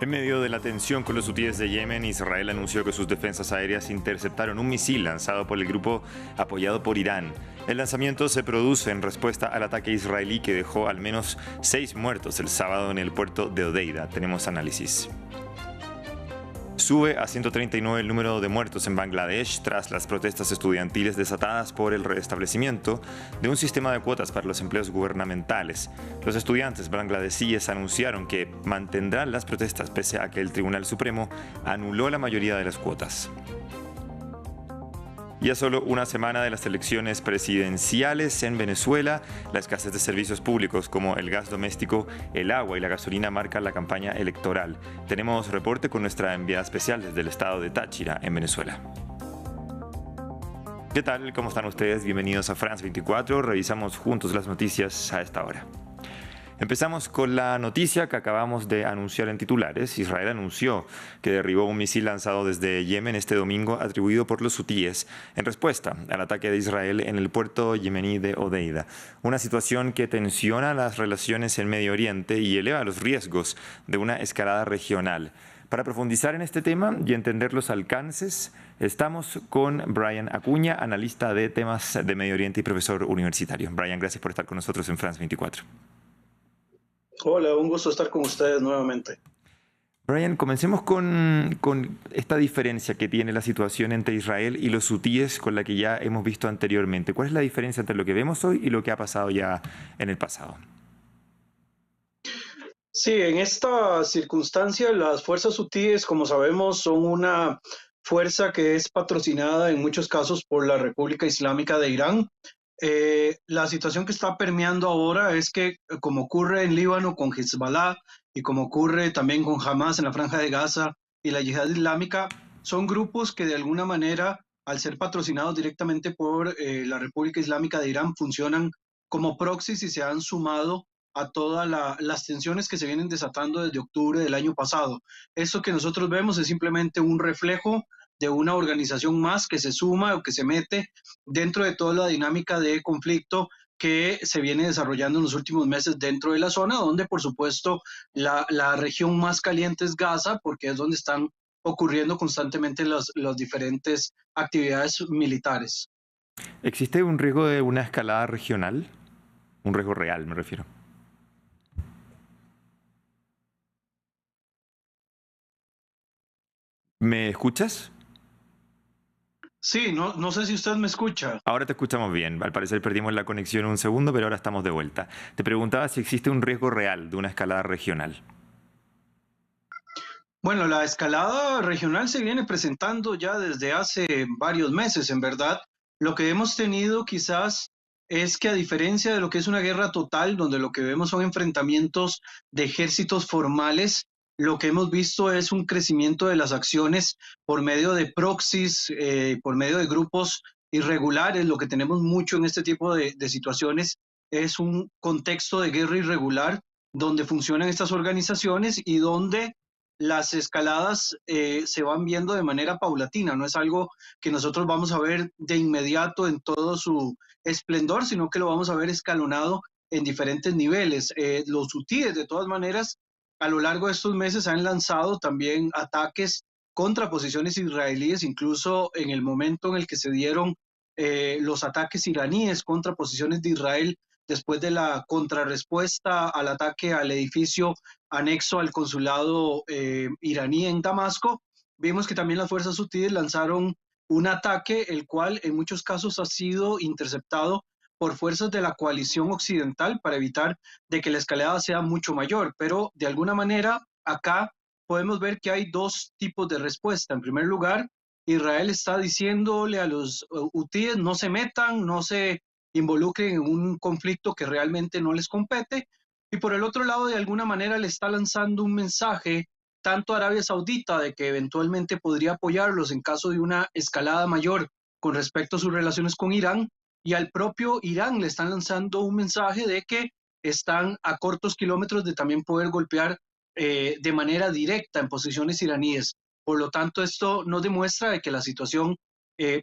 En medio de la tensión con los hutíes de Yemen, Israel anunció que sus defensas aéreas interceptaron un misil lanzado por el grupo apoyado por Irán. El lanzamiento se produce en respuesta al ataque israelí que dejó al menos 6 muertos el sábado en el puerto de Odeida. Tenemos análisis. Sube a 139 el número de muertos en Bangladesh tras las protestas estudiantiles desatadas por el restablecimiento de un sistema de cuotas para los empleos gubernamentales. Los estudiantes bangladesíes anunciaron que mantendrán las protestas pese a que el Tribunal Supremo anuló la mayoría de las cuotas. Y a solo una semana de las elecciones presidenciales en Venezuela, la escasez de servicios públicos como el gas doméstico, el agua y la gasolina marcan la campaña electoral. Tenemos reporte con nuestra enviada especial desde el estado de Táchira, en Venezuela. ¿Qué tal? ¿Cómo están ustedes? Bienvenidos a France 24. Revisamos juntos las noticias a esta hora. Empezamos con la noticia que acabamos de anunciar en titulares. Israel anunció que derribó un misil lanzado desde Yemen este domingo atribuido por los hutíes en respuesta al ataque de Israel en el puerto yemení de Odeida. Una situación que tensiona las relaciones en Medio Oriente y eleva los riesgos de una escalada regional. Para profundizar en este tema y entender los alcances, estamos con Brian Acuña, analista de temas de Medio Oriente y profesor universitario. Brian, gracias por estar con nosotros en France 24. Hola, un gusto estar con ustedes nuevamente. Brian, comencemos con esta diferencia que tiene la situación entre Israel y los hutíes con la que ya hemos visto anteriormente. ¿Cuál es la diferencia entre lo que vemos hoy y lo que ha pasado ya en el pasado? Sí, en esta circunstancia las fuerzas hutíes, como sabemos, son una fuerza que es patrocinada en muchos casos por la República Islámica de Irán. La situación que está permeando ahora es que, como ocurre en Líbano con Hezbollah y como ocurre también con Hamas en la Franja de Gaza y la Yihad Islámica, son grupos que de alguna manera, al ser patrocinados directamente por la República Islámica de Irán, funcionan como proxies y se han sumado a todas las tensiones que se vienen desatando desde octubre del año pasado. Esto que nosotros vemos es simplemente un reflejo de una organización más que se suma o que se mete dentro de toda la dinámica de conflicto que se viene desarrollando en los últimos meses dentro de la zona, donde por supuesto la región más caliente es Gaza, porque es donde están ocurriendo constantemente las diferentes actividades militares. ¿Existe un riesgo de una escalada regional? Un riesgo real, me refiero. ¿Me escuchas? Sí, no sé si usted me escucha. Ahora te escuchamos bien. Al parecer perdimos la conexión un segundo, pero ahora estamos de vuelta. Te preguntaba si existe un riesgo real de una escalada regional. Bueno, la escalada regional se viene presentando ya desde hace varios meses, en verdad. Lo que hemos tenido quizás es que a diferencia de lo que es una guerra total, donde lo que vemos son enfrentamientos de ejércitos formales, lo que hemos visto es un crecimiento de las acciones por medio de proxies, por medio de grupos irregulares. Lo que tenemos mucho en este tipo de situaciones es un contexto de guerra irregular donde funcionan estas organizaciones y donde las escaladas se van viendo de manera paulatina, no es algo que nosotros vamos a ver de inmediato en todo su esplendor, sino que lo vamos a ver escalonado en diferentes niveles. Los hutíes, de todas maneras, a lo largo de estos meses han lanzado también ataques contra posiciones israelíes, incluso en el momento en el que se dieron los ataques iraníes contra posiciones de Israel después de la contrarrespuesta al ataque al edificio anexo al consulado iraní en Damasco. Vimos que también las fuerzas hutíes lanzaron un ataque, el cual en muchos casos ha sido interceptado por fuerzas de la coalición occidental para evitar de que la escalada sea mucho mayor. Pero de alguna manera acá podemos ver que hay dos tipos de respuesta. En primer lugar, Israel está diciéndole a los hutíes no se metan, no se involucren en un conflicto que realmente no les compete. Y por el otro lado, de alguna manera le está lanzando un mensaje tanto a Arabia Saudita de que eventualmente podría apoyarlos en caso de una escalada mayor con respecto a sus relaciones con Irán, y al propio Irán le están lanzando un mensaje de que están a cortos kilómetros de también poder golpear de manera directa en posiciones iraníes. Por lo tanto, esto nos demuestra de que la situación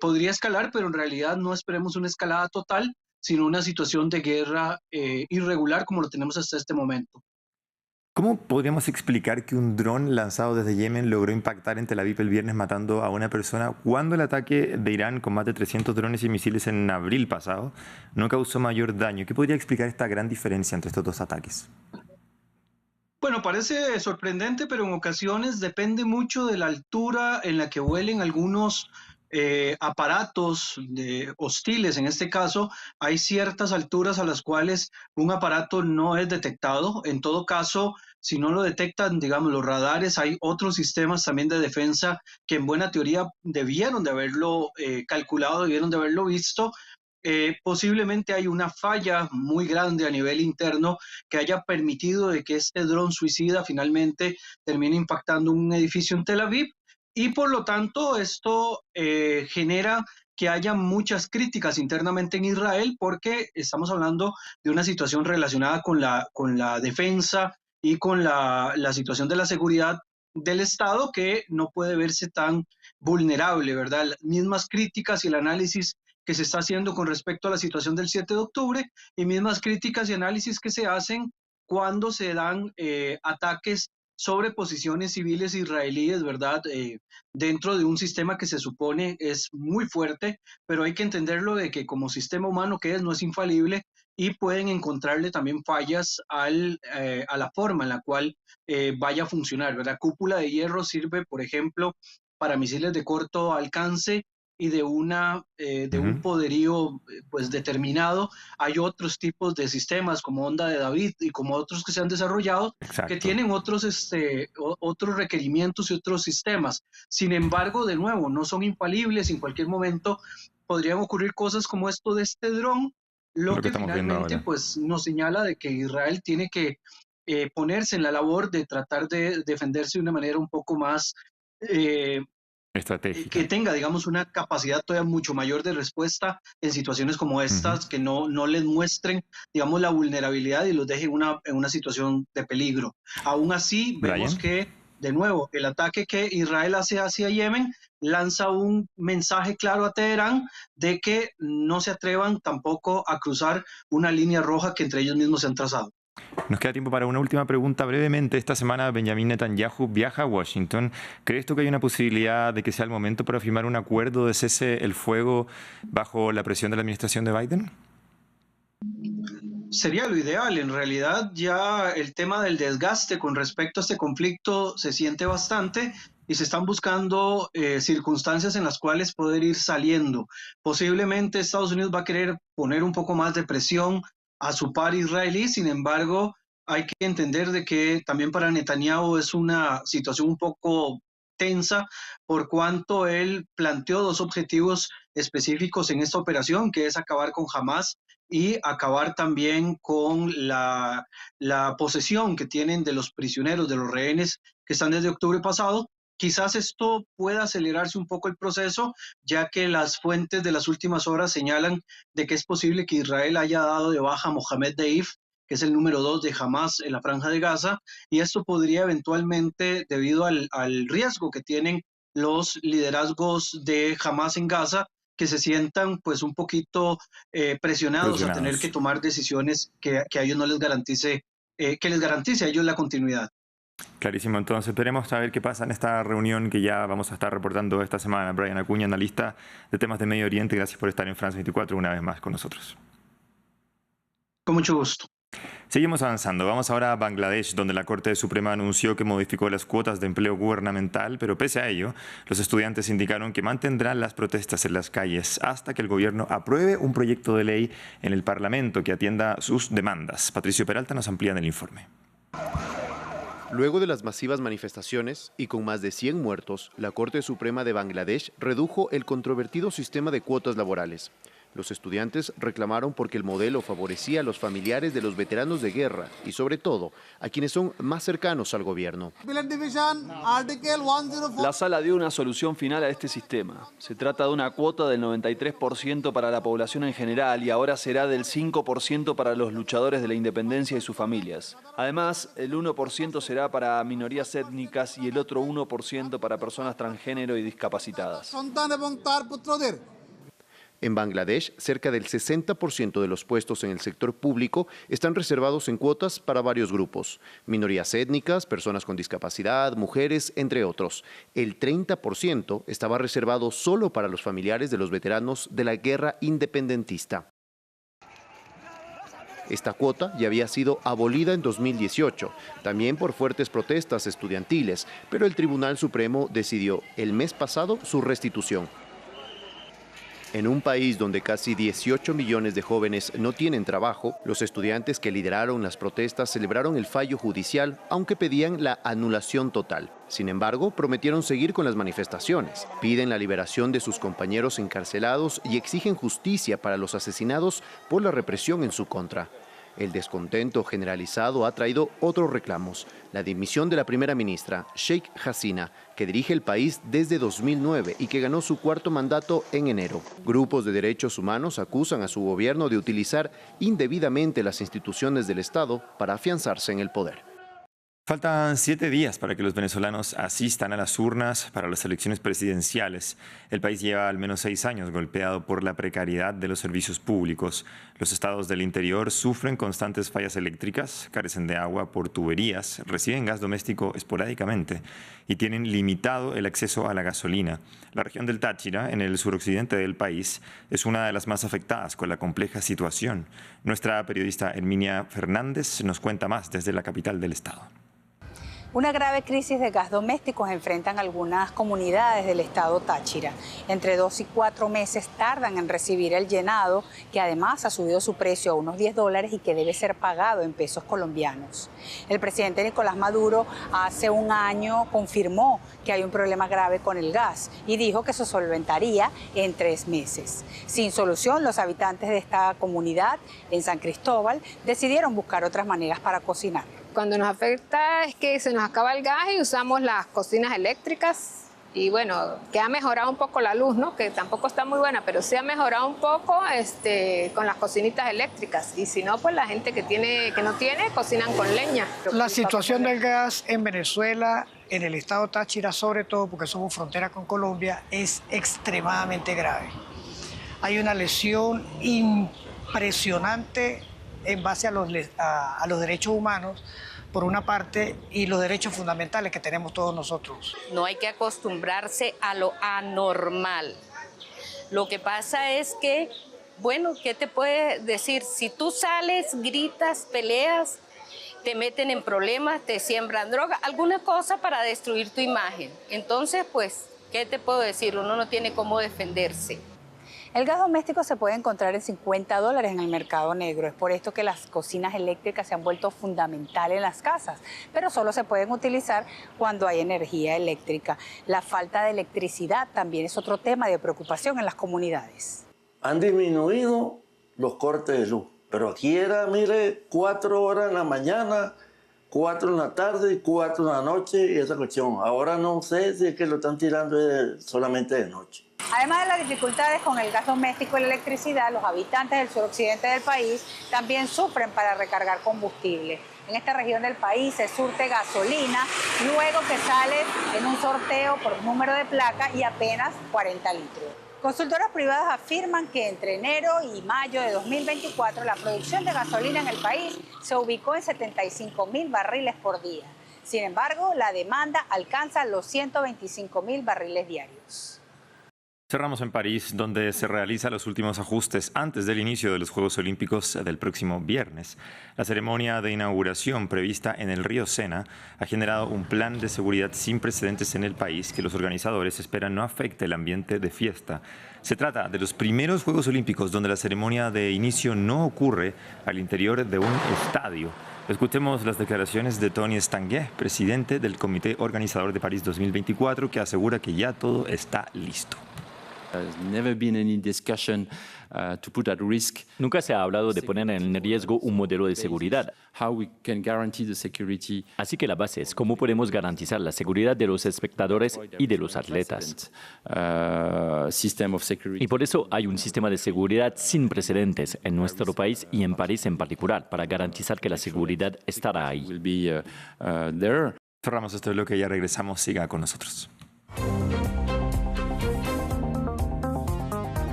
podría escalar, pero en realidad no esperemos una escalada total, sino una situación de guerra irregular como lo tenemos hasta este momento. ¿Cómo podríamos explicar que un dron lanzado desde Yemen logró impactar en Tel Aviv el viernes matando a una persona cuando el ataque de Irán con más de 300 drones y misiles en abril pasado no causó mayor daño? ¿Qué podría explicar esta gran diferencia entre estos dos ataques? Bueno, parece sorprendente, pero en ocasiones depende mucho de la altura en la que vuelen algunos aparatos hostiles. En este caso, hay ciertas alturas a las cuales un aparato no es detectado. En todo caso, si no lo detectan, digamos, los radares, hay otros sistemas también de defensa que en buena teoría debieron de haberlo calculado, debieron de haberlo visto. Posiblemente hay una falla muy grande a nivel interno que haya permitido de que este dron suicida finalmente termine impactando un edificio en Tel Aviv y por lo tanto esto genera que haya muchas críticas internamente en Israel porque estamos hablando de una situación relacionada con la defensa y con la situación de la seguridad del Estado que no puede verse tan vulnerable, ¿verdad? Las mismas críticas y el análisis que se está haciendo con respecto a la situación del 7 de octubre y mismas críticas y análisis que se hacen cuando se dan ataques sobre posiciones civiles israelíes, ¿verdad? Dentro de un sistema que se supone es muy fuerte, pero hay que entenderlo de que como sistema humano que es, no es infalible y pueden encontrarle también fallas a la forma en la cual vaya a funcionar, ¿verdad? Cúpula de hierro sirve, por ejemplo, para misiles de corto alcance y de un Ujú. poderío pues determinado. Hay otros tipos de sistemas como Onda de David y como otros que se han desarrollado que Exacto. tienen otros requerimientos y otros sistemas. Sin embargo, de nuevo, no son infalibles. En cualquier momento podrían ocurrir cosas como esto de este dron, lo Lo que que estamos viendo finalmente ahora. pues nos señala de que Israel tiene que ponerse en la labor de tratar de defenderse de una manera un poco más eh, que Estratégica. tenga, digamos, una capacidad todavía mucho mayor de respuesta en situaciones como Ujú. estas, que no les muestren, digamos, la vulnerabilidad y los dejen en una situación de peligro. Aún así, vemos Brian. que, de nuevo, el ataque que Israel hace hacia Yemen lanza un mensaje claro a Teherán de que no se atrevan tampoco a cruzar una línea roja que entre ellos mismos se han trazado. Nos queda tiempo para una última pregunta brevemente. Esta semana Benjamin Netanyahu viaja a Washington. ¿Crees tú que hay una posibilidad de que sea el momento para firmar un acuerdo de cese el fuego bajo la presión de la administración de Biden? Sería lo ideal. En realidad ya el tema del desgaste con respecto a este conflicto se siente bastante y se están buscando circunstancias en las cuales poder ir saliendo. Posiblemente Estados Unidos va a querer poner un poco más de presión a su par israelí, sin embargo, hay que entender de que también para Netanyahu es una situación un poco tensa por cuanto él planteó dos objetivos específicos en esta operación, que es acabar con Hamas y acabar también con la posesión que tienen de los prisioneros, de los rehenes que están desde octubre pasado. Quizás esto pueda acelerarse un poco el proceso, ya que las fuentes de las últimas horas señalan de que es posible que Israel haya dado de baja a Mohamed Deif, que es el número 2 de Hamas en la Franja de Gaza, y esto podría eventualmente, debido al riesgo que tienen los liderazgos de Hamas en Gaza, que se sientan pues un poquito presionados a tener que Presionados. tomar decisiones que a ellos no les garantice, que les garantice a ellos la continuidad. Clarísimo, entonces esperemos a ver qué pasa en esta reunión que ya vamos a estar reportando esta semana. Brian Acuña, analista de temas de Medio Oriente, gracias por estar en France 24 una vez más con nosotros. Con mucho gusto. Seguimos avanzando. Vamos ahora a Bangladesh, donde la Corte Suprema anunció que modificó las cuotas de empleo gubernamental, pero pese a ello, los estudiantes indicaron que mantendrán las protestas en las calles hasta que el gobierno apruebe un proyecto de ley en el Parlamento que atienda sus demandas. Patricio Peralta nos amplía en el informe. Luego de las masivas manifestaciones y con más de 100 muertos, la Corte Suprema de Bangladesh redujo el controvertido sistema de cuotas laborales. Los estudiantes reclamaron porque el modelo favorecía a los familiares de los veteranos de guerra y, sobre todo, a quienes son más cercanos al gobierno. La sala dio una solución final a este sistema. Se trata de una cuota del 93% para la población en general y ahora será del 5% para los luchadores de la independencia y sus familias. Además, el 1% será para minorías étnicas y el otro 1% para personas transgénero y discapacitadas. En Bangladesh, cerca del 60% de los puestos en el sector público están reservados en cuotas para varios grupos: minorías étnicas, personas con discapacidad, mujeres, entre otros. El 30% estaba reservado solo para los familiares de los veteranos de la guerra independentista. Esta cuota ya había sido abolida en 2018, también por fuertes protestas estudiantiles, pero el Tribunal Supremo decidió el mes pasado su restitución. En un país donde casi 18 millones de jóvenes no tienen trabajo, los estudiantes que lideraron las protestas celebraron el fallo judicial, aunque pedían la anulación total. Sin embargo, prometieron seguir con las manifestaciones. Piden la liberación de sus compañeros encarcelados y exigen justicia para los asesinados por la represión en su contra. El descontento generalizado ha traído otros reclamos: la dimisión de la primera ministra, Sheikh Hasina, que dirige el país desde 2009 y que ganó su cuarto mandato en enero. Grupos de derechos humanos acusan a su gobierno de utilizar indebidamente las instituciones del Estado para afianzarse en el poder. Faltan 7 días para que los venezolanos asistan a las urnas para las elecciones presidenciales. El país lleva al menos 6 años golpeado por la precariedad de los servicios públicos. Los estados del interior sufren constantes fallas eléctricas, carecen de agua por tuberías, reciben gas doméstico esporádicamente y tienen limitado el acceso a la gasolina. La región del Táchira, en el suroccidente del país, es una de las más afectadas con la compleja situación. Nuestra periodista Herminia Fernández nos cuenta más desde la capital del estado. Una grave crisis de gas doméstico enfrentan algunas comunidades del estado Táchira. Entre 2 y 4 meses tardan en recibir el llenado, que además ha subido su precio a unos $10 y que debe ser pagado en pesos colombianos. El presidente Nicolás Maduro hace un año confirmó que hay un problema grave con el gas y dijo que se solventaría en 3 meses. Sin solución, los habitantes de esta comunidad en San Cristóbal decidieron buscar otras maneras para cocinar. Cuando nos afecta es que se nos acaba el gas y usamos las cocinas eléctricas y bueno, que ha mejorado un poco la luz, ¿no? Que tampoco está muy buena, pero sí ha mejorado un poco con las cocinitas eléctricas. Y si no, pues la gente que no tiene, cocinan con leña. La situación del gas en Venezuela, en el estado Táchira sobre todo, porque somos frontera con Colombia, es extremadamente grave. Hay una lesión impresionante en base a los derechos humanos, por una parte, y los derechos fundamentales que tenemos todos nosotros. No hay que acostumbrarse a lo anormal. Lo que pasa es que, bueno, ¿qué te puede decir? Si tú sales, gritas, peleas, te meten en problemas, te siembran droga, alguna cosa para destruir tu imagen. Entonces, pues, ¿qué te puedo decir? Uno no tiene cómo defenderse. El gas doméstico se puede encontrar en $50 en el mercado negro. Es por esto que las cocinas eléctricas se han vuelto fundamentales en las casas, pero solo se pueden utilizar cuando hay energía eléctrica. La falta de electricidad también es otro tema de preocupación en las comunidades. Han disminuido los cortes de luz, pero aquí era, mire, 4 horas en la mañana, 4 en la tarde y 4 en la noche y esa cuestión. Ahora no sé si es que lo están tirando solamente de noche. Además de las dificultades con el gas doméstico y la electricidad, los habitantes del suroccidente del país también sufren para recargar combustible. En esta región del país se surte gasolina, luego que sale en un sorteo por número de placa y apenas 40 litros. Consultoras privadas afirman que entre enero y mayo de 2024 la producción de gasolina en el país se ubicó en 75.000 barriles por día. Sin embargo, la demanda alcanza los 125.000 barriles diarios. Cerramos en París, donde se realizan los últimos ajustes antes del inicio de los Juegos Olímpicos del próximo viernes. La ceremonia de inauguración prevista en el río Sena ha generado un plan de seguridad sin precedentes en el país que los organizadores esperan no afecte el ambiente de fiesta. Se trata de los primeros Juegos Olímpicos donde la ceremonia de inicio no ocurre al interior de un estadio. Escuchemos las declaraciones de Tony Estanguet, presidente del Comité Organizador de París 2024, que asegura que ya todo está listo. Nunca se ha hablado de poner en riesgo un modelo de seguridad. Así que la base es cómo podemos garantizar la seguridad de los espectadores y de los atletas. Y por eso hay un sistema de seguridad sin precedentes en nuestro país y en París en particular, para garantizar que la seguridad estará ahí. Cerramos este bloque y ya regresamos. Siga con nosotros.